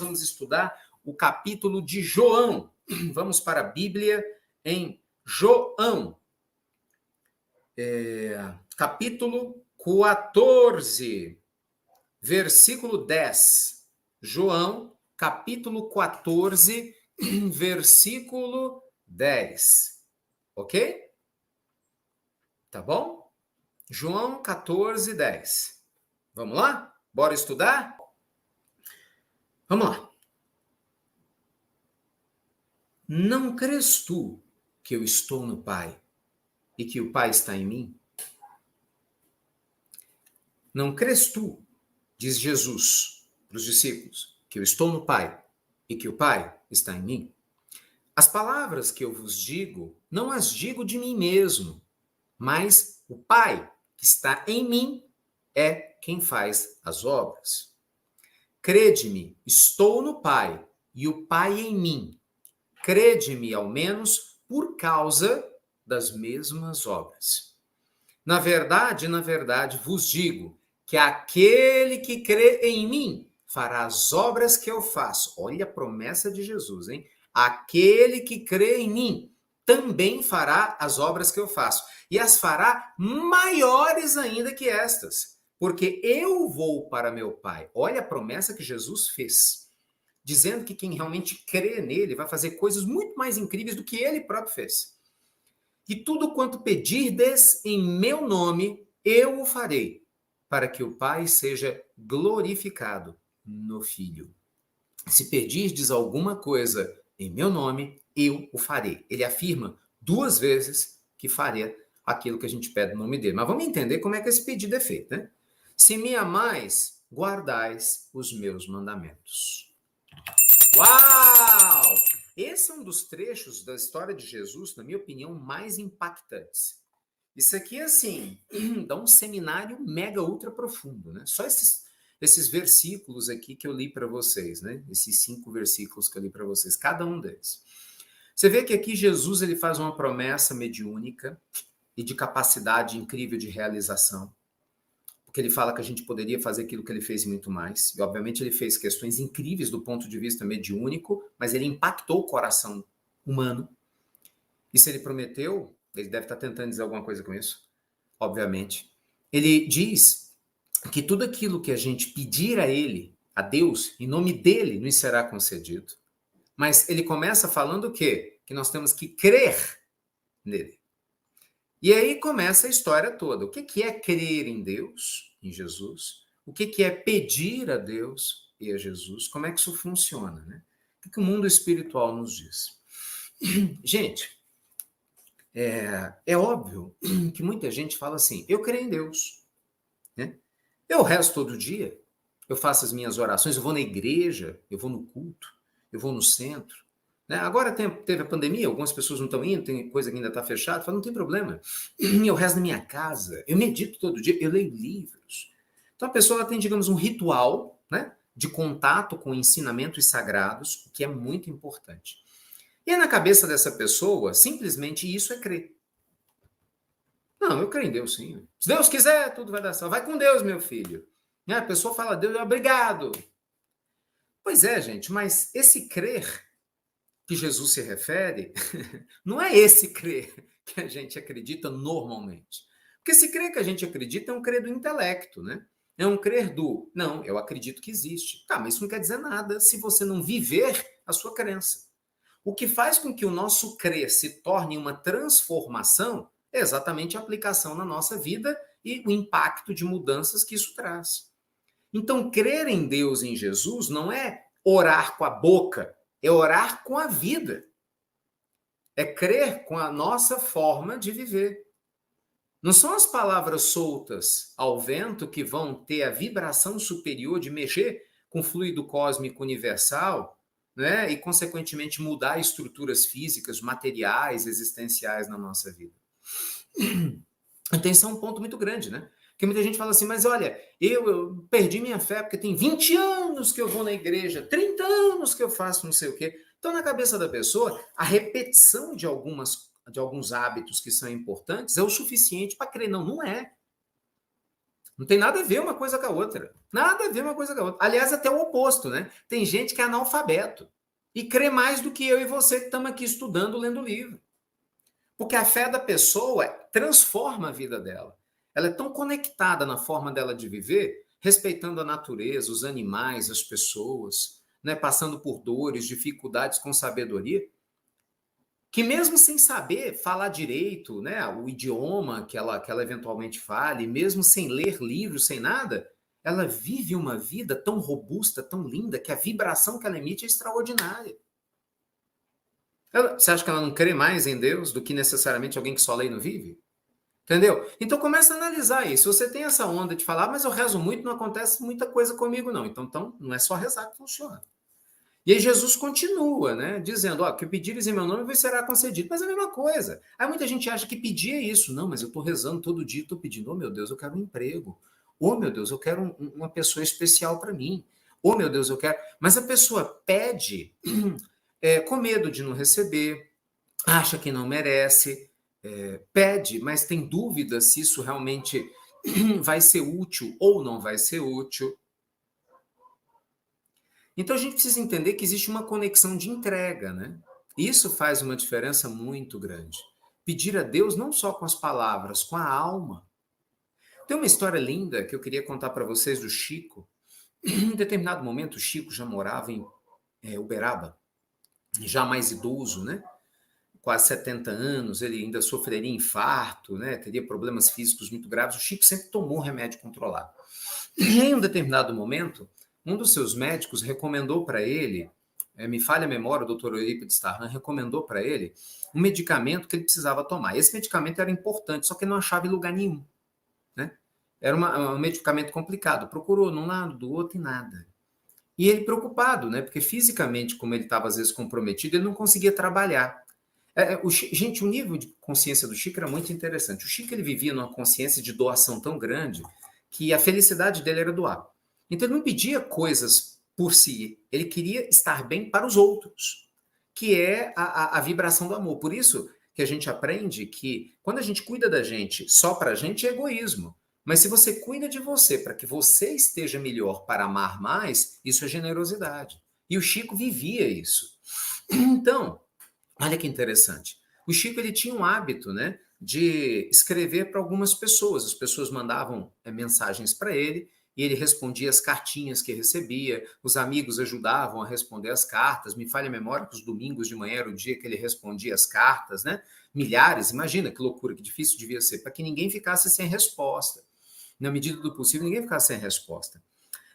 vamos estudar o capítulo de João. Vamos para a Bíblia em João, capítulo 14, versículo 10. João, capítulo 14, versículo 10. Ok? Tá bom? João 14, 10. Vamos lá? Bora estudar? Vamos lá. Não crês tu que eu estou no Pai e que o Pai está em mim? Não crês tu, diz Jesus para os discípulos, que eu estou no Pai e que o Pai está em mim? As palavras que eu vos digo, não as digo de mim mesmo, mas o Pai que está em mim é quem faz as obras. Crede-me, estou no Pai e o Pai em mim. Crede-me, ao menos, por causa das mesmas obras. Na verdade, vos digo que aquele que crê em mim fará as obras que eu faço. Olha a promessa de Jesus, hein? Aquele que crê em mim também fará as obras que eu faço. E as fará maiores ainda que estas, porque eu vou para meu Pai. Olha a promessa que Jesus fez, dizendo que quem realmente crê nele vai fazer coisas muito mais incríveis do que ele próprio fez. E tudo quanto pedirdes em meu nome, eu o farei, para que o Pai seja glorificado no Filho. Se pedirdes alguma coisa em meu nome, eu o farei. Ele afirma 2 vezes que faria aquilo que a gente pede no nome dele. Mas vamos entender como é que esse pedido é feito, né? Se me amais, guardais os meus mandamentos. Uau! Esse é um dos trechos da história de Jesus, na minha opinião, mais impactantes. Isso aqui, assim, dá um seminário mega ultra profundo, né? Só esses versículos aqui que eu li para vocês, né? Esses 5 versículos que eu li para vocês, cada um deles. Você vê que aqui Jesus ele faz uma promessa mediúnica e de capacidade incrível de realização. Porque ele fala que a gente poderia fazer aquilo que ele fez e muito mais. E, obviamente, ele fez questões incríveis do ponto de vista mediúnico, mas ele impactou o coração humano. E se ele prometeu, ele deve estar tentando dizer alguma coisa com isso, obviamente. Ele diz que tudo aquilo que a gente pedir a ele, a Deus, em nome dele, nos será concedido. Mas ele começa falando o quê? Que nós temos que crer nele. E aí começa a história toda. O que é crer em Deus, em Jesus? O que é pedir a Deus e a Jesus? Como é que isso funciona, né? O que o mundo espiritual nos diz? Gente, é óbvio que muita gente fala assim, eu creio em Deus, né? Eu rezo todo dia, eu faço as minhas orações, eu vou na igreja, eu vou no culto, eu vou no centro. Né? Agora teve a pandemia, algumas pessoas não estão indo, tem coisa que ainda está fechada, fala, não tem problema. Eu rezo na minha casa, eu medito todo dia, eu leio livros. Então a pessoa tem, digamos, um ritual, né, de contato com ensinamentos sagrados, o que é muito importante. E na cabeça dessa pessoa, simplesmente isso é crer. Não, eu creio em Deus, sim. Se Deus quiser, tudo vai dar certo. Vai com Deus, meu filho. A pessoa fala, Deus, obrigado. Pois é, gente, mas esse crer que Jesus se refere, não é esse crer que a gente acredita normalmente. Porque esse crer que a gente acredita é um crer do intelecto, né? É um crer do, não, eu acredito que existe. Tá, mas isso não quer dizer nada se você não viver a sua crença. O que faz com que o nosso crer se torne uma transformação é exatamente a aplicação na nossa vida e o impacto de mudanças que isso traz. Então, crer em Deus, em Jesus, não é orar com a boca, é orar com a vida. É crer com a nossa forma de viver. Não são as palavras soltas ao vento que vão ter a vibração superior de mexer com o fluido cósmico universal, né? E, consequentemente, mudar estruturas físicas, materiais, existenciais na nossa vida. Então, esse é um ponto muito grande, né? Porque muita gente fala assim, mas olha, eu perdi minha fé porque tem 20 anos que eu vou na igreja, 30 anos que eu faço não sei o quê. Então, na cabeça da pessoa, a repetição de alguns hábitos que são importantes é o suficiente para crer. Não, não é. Não tem nada a ver uma coisa com a outra. Nada a ver uma coisa com a outra. Aliás, até o oposto, né? Tem gente que é analfabeto e crê mais do que eu e você que estamos aqui estudando, lendo livro. Porque a fé da pessoa transforma a vida dela. Ela é tão conectada na forma dela de viver, respeitando a natureza, os animais, as pessoas, né? Passando por dores, dificuldades com sabedoria, que mesmo sem saber falar direito, né, o idioma que ela eventualmente fale, mesmo sem ler livros, sem nada, ela vive uma vida tão robusta, tão linda, que a vibração que ela emite é extraordinária. Você acha que ela não crê mais em Deus do que necessariamente alguém que só lê e não vive? Entendeu? Então começa a analisar isso. Você tem essa onda de falar, mas eu rezo muito, não acontece muita coisa comigo, não. Então não é só rezar que funciona. E aí Jesus continua, né, dizendo, ó, que pedires em meu nome vos será concedido. Mas é a mesma coisa. Aí muita gente acha que pedir é isso. Não, mas eu estou rezando todo dia, estou pedindo, oh meu Deus, eu quero um emprego. Oh meu Deus, eu quero uma pessoa especial para mim. Oh meu Deus, eu quero... Mas a pessoa pede com medo de não receber, acha que não merece, pede, mas tem dúvida se isso realmente vai ser útil ou não vai ser útil. Então a gente precisa entender que existe uma conexão de entrega, né? Isso faz uma diferença muito grande. Pedir a Deus não só com as palavras, com a alma. Tem uma história linda que eu queria contar para vocês do Chico. Em determinado momento, o Chico já morava em Uberaba, já mais idoso, né? Quase 70 anos, ele ainda sofreria infarto, né? Teria problemas físicos muito graves. O Chico sempre tomou remédio controlado. E em um determinado momento, um dos seus médicos recomendou para ele, me falha a memória, o doutor Eurípides Tarran recomendou para ele um medicamento que ele precisava tomar. Esse medicamento era importante, só que ele não achava em lugar nenhum, né? Era um medicamento complicado. Procurou num lado, do outro e nada. E ele preocupado, né? Porque fisicamente, como ele estava às vezes comprometido, ele não conseguia trabalhar. Gente, o nível de consciência do Chico era muito interessante. O Chico ele vivia numa consciência de doação tão grande que a felicidade dele era doar. Então ele não pedia coisas por si, ele queria estar bem para os outros, que é a vibração do amor. Por isso que a gente aprende que quando a gente cuida da gente só para a gente é egoísmo. Mas se você cuida de você para que você esteja melhor para amar mais, isso é generosidade. E o Chico vivia isso. Então, olha que interessante. O Chico ele tinha um hábito, né, de escrever para algumas pessoas. As pessoas mandavam mensagens para ele e ele respondia as cartinhas que recebia. Os amigos ajudavam a responder as cartas. Me falha a memória que os domingos de manhã era o dia que ele respondia as cartas, né? Milhares, imagina que loucura, que difícil devia ser, para que ninguém ficasse sem resposta. Na medida do possível, ninguém ficasse sem resposta.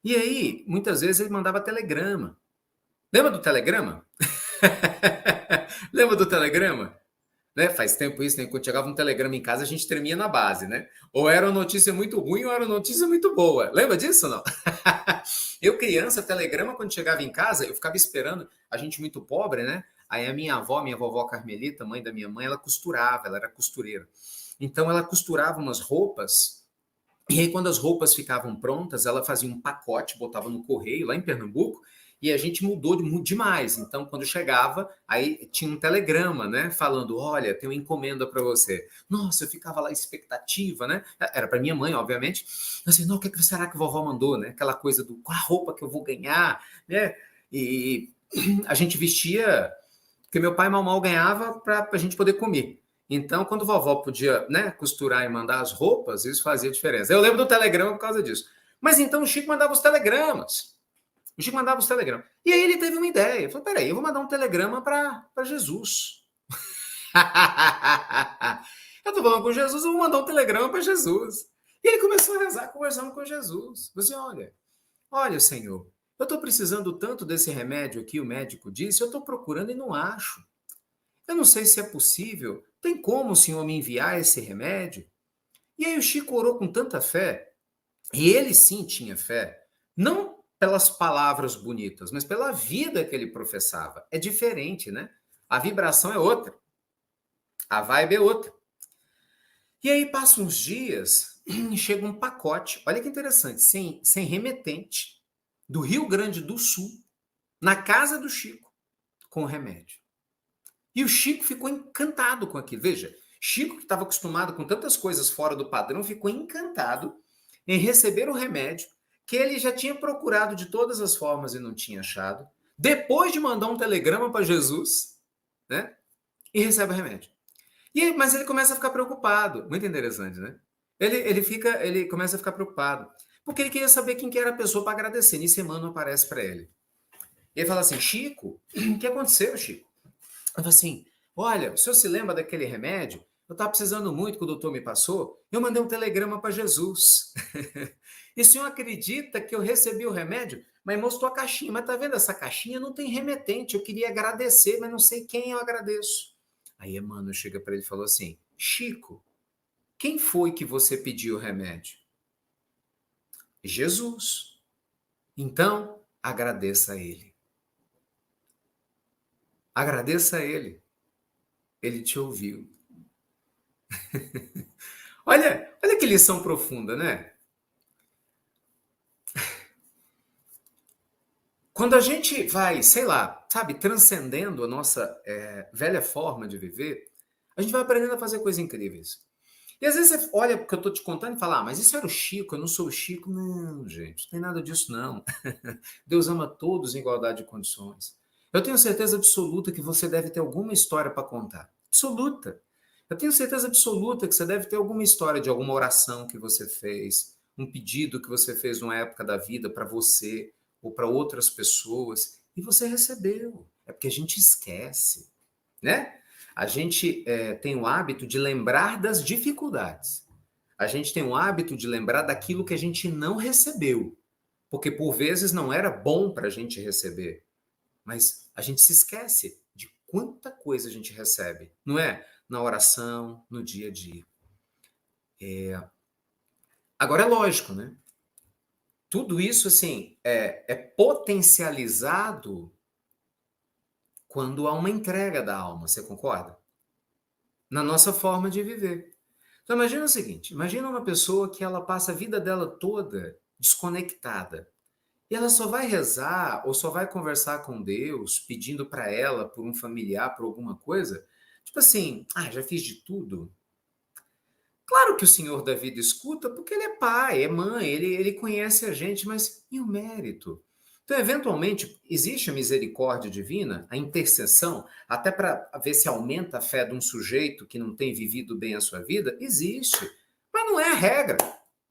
E aí, muitas vezes, ele mandava telegrama. Lembra do telegrama? Lembra do telegrama? Né? Faz tempo isso, né? Quando chegava um telegrama em casa, a gente tremia na base, né? Ou era uma notícia muito ruim, ou era uma notícia muito boa. Lembra disso ou não? Eu, criança, telegrama, quando chegava em casa, eu ficava esperando, a gente muito pobre, né? Aí a minha avó, minha vovó Carmelita, mãe da minha mãe, ela costurava, ela era costureira. Então ela costurava umas roupas, e aí quando as roupas ficavam prontas, ela fazia um pacote, botava no correio, lá em Pernambuco, e a gente mudou demais. Então, quando chegava, aí tinha um telegrama, né? Falando, olha, tem uma encomenda para você. Nossa, eu ficava lá expectativa, né? Era para minha mãe, obviamente. Assim, não, o que será que a vovó mandou, né? Aquela coisa do qual a roupa que eu vou ganhar, né? E a gente vestia, porque meu pai mal ganhava para a gente poder comer. Então, quando a vovó podia, né, costurar e mandar as roupas, isso fazia diferença. Eu lembro do telegrama por causa disso. Mas então o Chico mandava os telegramas. O Chico mandava os telegramas. E aí ele teve uma ideia. Ele falou, peraí, eu vou mandar um telegrama para Jesus. Eu estou falando com Jesus, eu vou mandar um telegrama para Jesus. E ele começou a rezar, conversando com Jesus. Você olha, Senhor, eu estou precisando tanto desse remédio aqui, o médico disse, eu estou procurando e não acho. Eu não sei se é possível. Tem como o Senhor me enviar esse remédio? E aí o Chico orou com tanta fé, e ele sim tinha fé, não pelas palavras bonitas, mas pela vida que ele professava. É diferente, né? A vibração é outra. A vibe é outra. E aí passam uns dias e chega um pacote, olha que interessante, sem remetente, do Rio Grande do Sul, na casa do Chico, com o remédio. E o Chico ficou encantado com aquilo. Veja, Chico, que estava acostumado com tantas coisas fora do padrão, ficou encantado. em receber o remédio que ele já tinha procurado de todas as formas e não tinha achado, depois de mandar um telegrama para Jesus, né? E recebe o remédio. Mas ele começa a ficar preocupado. Muito interessante, né? Ele começa a ficar preocupado. Porque ele queria saber quem que era a pessoa para agradecer. Nisso, Emmanuel aparece para ele. E ele fala assim, Chico, o que aconteceu, Chico? Eu falo assim, olha, o senhor se lembra daquele remédio? Eu estava precisando muito que o doutor me passou. Eu mandei um telegrama para Jesus. E o senhor acredita que eu recebi o remédio? Mas mostrou a caixinha. Mas tá vendo essa caixinha? Não tem remetente. Eu queria agradecer, mas não sei quem eu agradeço. Aí Emmanuel chega para ele e falou assim, Chico, quem foi que você pediu o remédio? Jesus. Então, agradeça a ele. Agradeça a ele. Ele te ouviu. Olha que lição profunda, né? Quando a gente vai, sei lá, sabe, transcendendo a nossa velha forma de viver, a gente vai aprendendo a fazer coisas incríveis. E às vezes você olha o que eu estou te contando e fala, mas isso era o Chico, eu não sou o Chico. Não, gente, não tem nada disso não. Deus ama todos em igualdade de condições. Eu tenho certeza absoluta que você deve ter alguma história para contar. Absoluta. Eu tenho certeza absoluta que você deve ter alguma história de alguma oração que você fez, um pedido que você fez numa época da vida para você ou para outras pessoas e você recebeu. É porque a gente esquece, né? A gente tem o hábito de lembrar das dificuldades. A gente tem o hábito de lembrar daquilo que a gente não recebeu, porque por vezes não era bom para a gente receber. Mas a gente se esquece de quanta coisa a gente recebe, não é? Na oração, no dia a dia. Agora é lógico, né? Tudo isso assim é potencializado quando há uma entrega da alma, você concorda? Na nossa forma de viver. Então imagina o seguinte, imagina uma pessoa que ela passa a vida dela toda desconectada. E ela só vai rezar ou só vai conversar com Deus pedindo para ela, por um familiar, por alguma coisa, tipo assim, já fiz de tudo. Claro que o Senhor da vida escuta, porque ele é pai, é mãe, ele conhece a gente, mas e o mérito? Então, eventualmente, existe a misericórdia divina, a intercessão, até para ver se aumenta a fé de um sujeito que não tem vivido bem a sua vida? Existe. Mas não é a regra.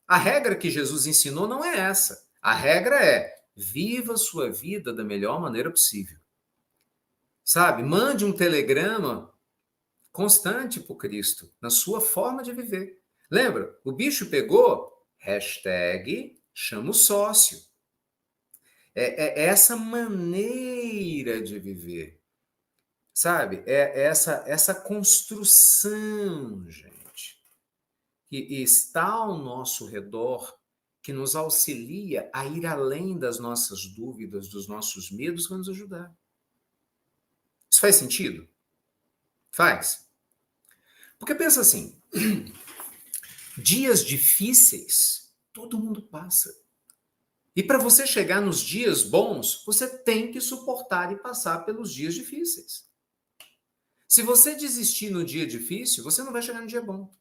A regra que Jesus ensinou não é essa. A regra é: viva a sua vida da melhor maneira possível. Sabe? Mande um telegrama constante para o Cristo, na sua forma de viver. Lembra? O bicho pegou, chama o sócio. É essa maneira de viver. Sabe? É essa construção, gente, que está ao nosso redor, que nos auxilia a ir além das nossas dúvidas, dos nossos medos, para nos ajudar. Isso faz sentido? Faz. Porque pensa assim, dias difíceis, todo mundo passa. E para você chegar nos dias bons, você tem que suportar e passar pelos dias difíceis. Se você desistir no dia difícil, você não vai chegar no dia bom.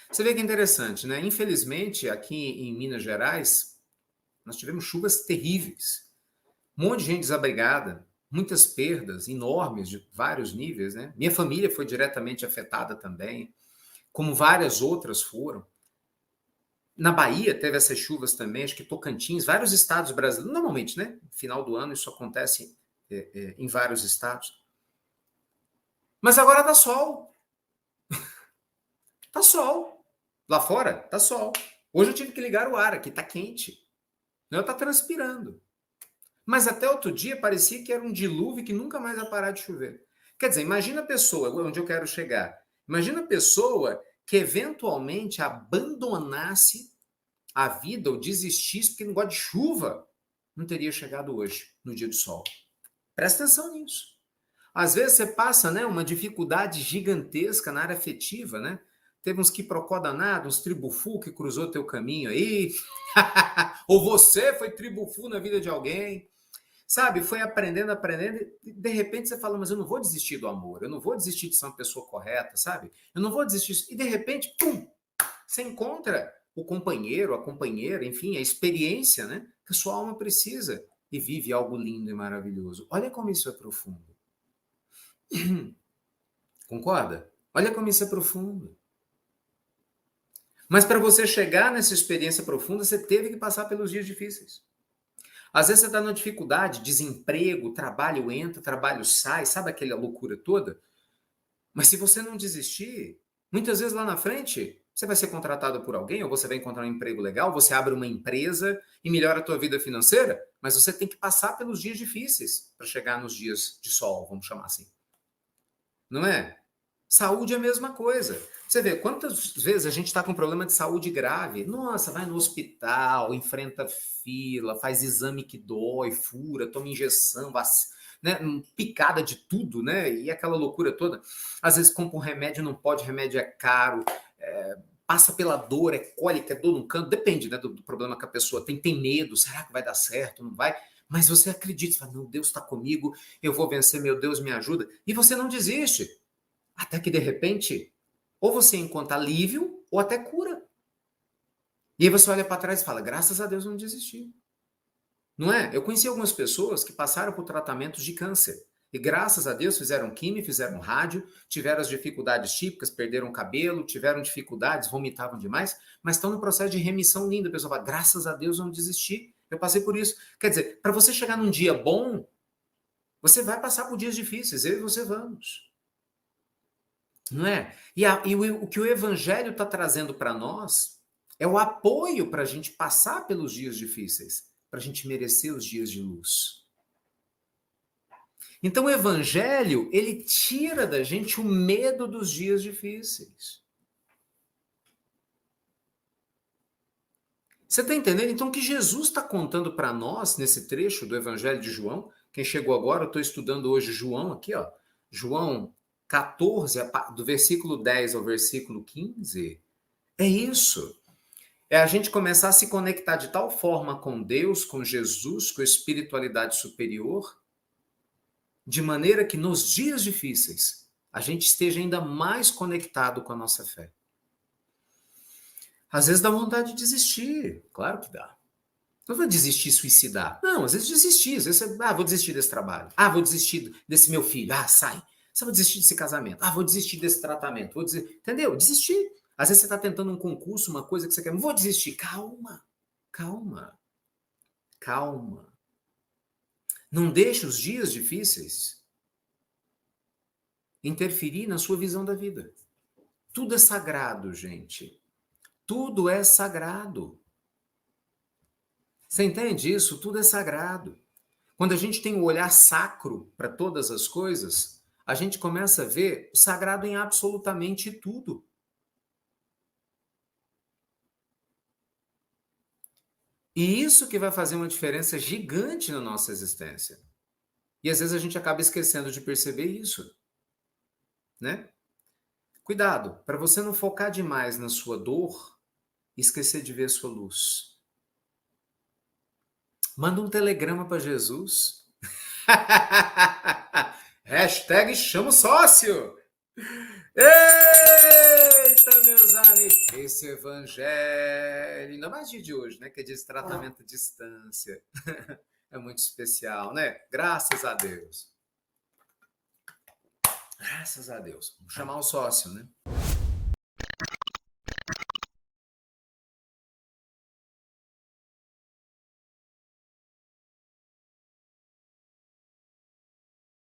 Você vê que é interessante, né? Infelizmente, aqui em Minas Gerais, nós tivemos chuvas terríveis. Um monte de gente desabrigada, muitas perdas enormes de vários níveis, né? Minha família foi diretamente afetada também, como várias outras foram. Na Bahia teve essas chuvas também, acho que Tocantins, vários estados brasileiros, normalmente, né? No final do ano isso acontece em vários estados. Mas agora tá sol. Tá sol. Lá fora, tá sol. Hoje eu tive que ligar o ar aqui, tá quente. Eu tá transpirando. Mas até outro dia parecia que era um dilúvio que nunca mais ia parar de chover. Quer dizer, imagina a pessoa, onde eu quero chegar. Imagina a pessoa que eventualmente abandonasse a vida ou desistisse porque não gosta de chuva. Não teria chegado hoje, no dia do sol. Presta atenção nisso. Às vezes você passa, né, uma dificuldade gigantesca na área afetiva, né? Teve uns quiprocó danado, uns tribufu que cruzou teu caminho aí. Ou você foi tribufu na vida de alguém. Sabe, foi aprendendo, e de repente você fala, mas eu não vou desistir do amor, eu não vou desistir de ser uma pessoa correta, sabe? Eu não vou desistir. E de repente, pum, Você encontra o companheiro, a companheira, enfim, a experiência, né, que a sua alma precisa e vive algo lindo e maravilhoso. Olha como isso é profundo. Concorda? Olha como isso é profundo. Mas para você chegar nessa experiência profunda, você teve que passar pelos dias difíceis. Às vezes você está numa dificuldade, desemprego, trabalho entra, trabalho sai, sabe aquela loucura toda? Mas se você não desistir, muitas vezes lá na frente, você vai ser contratado por alguém, ou você vai encontrar um emprego legal, você abre uma empresa e melhora a tua vida financeira, mas você tem que passar pelos dias difíceis para chegar nos dias de sol, vamos chamar assim. Não é? Saúde é a mesma coisa. Você vê quantas vezes a gente está com um problema de saúde grave. Nossa, vai no hospital, enfrenta fila, faz exame que dói, fura, toma injeção, né, picada de tudo, né? E aquela loucura toda. Às vezes compra um remédio, não pode, remédio é caro, passa pela dor, é cólica, é dor no canto, depende, né, do problema que a pessoa tem. Tem medo, será que vai dar certo, não vai? Mas você acredita, você fala, não, Deus está comigo, eu vou vencer, meu Deus me ajuda. E você não desiste. Até que, de repente, ou você encontra alívio ou até cura. E aí você olha para trás e fala, graças a Deus eu não desisti. Não é? Eu conheci algumas pessoas que passaram por tratamentos de câncer. E graças a Deus fizeram quimio, fizeram rádio, tiveram as dificuldades típicas, perderam o cabelo, tiveram dificuldades, vomitavam demais, mas estão no processo de remissão linda. A pessoa fala, graças a Deus eu não desisti. Eu passei por isso. Quer dizer, para você chegar num dia bom, você vai passar por dias difíceis. Eu e você vamos. Não é? O que o Evangelho está trazendo para nós é o apoio para a gente passar pelos dias difíceis, para a gente merecer os dias de luz. Então o Evangelho, ele tira da gente o medo dos dias difíceis. Você está entendendo? Então o que Jesus está contando para nós nesse trecho do Evangelho de João, quem chegou agora, eu estou estudando hoje João aqui, ó, João 14, do versículo 10 ao versículo 15, é isso. É a gente começar a se conectar de tal forma com Deus, com Jesus, com a espiritualidade superior, de maneira que nos dias difíceis a gente esteja ainda mais conectado com a nossa fé. Às vezes dá vontade de desistir, claro que dá. Não vou desistir, suicidar. Não, às vezes desistir. Às vezes você, vou desistir desse trabalho. Vou desistir desse meu filho. Sai. Você vai desistir desse casamento. Vou desistir desse tratamento. Entendeu? Desistir. Às vezes você está tentando um concurso, uma coisa que você quer. Não vou desistir. Calma. Calma. Calma. Não deixe os dias difíceis interferir na sua visão da vida. Tudo é sagrado, gente. Tudo é sagrado. Você entende isso? Tudo é sagrado. Quando a gente tem o olhar sacro para todas as coisas, a gente começa a ver o sagrado em absolutamente tudo. E isso que vai fazer uma diferença gigante na nossa existência. E às vezes a gente acaba esquecendo de perceber isso, né? Cuidado, para você não focar demais na sua dor e esquecer de ver a sua luz. Manda um telegrama para Jesus. Hashtag chama o sócio. Eita, meus amigos. Esse evangelho, ainda mais dia de hoje, né? Que é de tratamento à distância. É muito especial, né? Graças a Deus. Graças a Deus. Vamos chamar o sócio, né?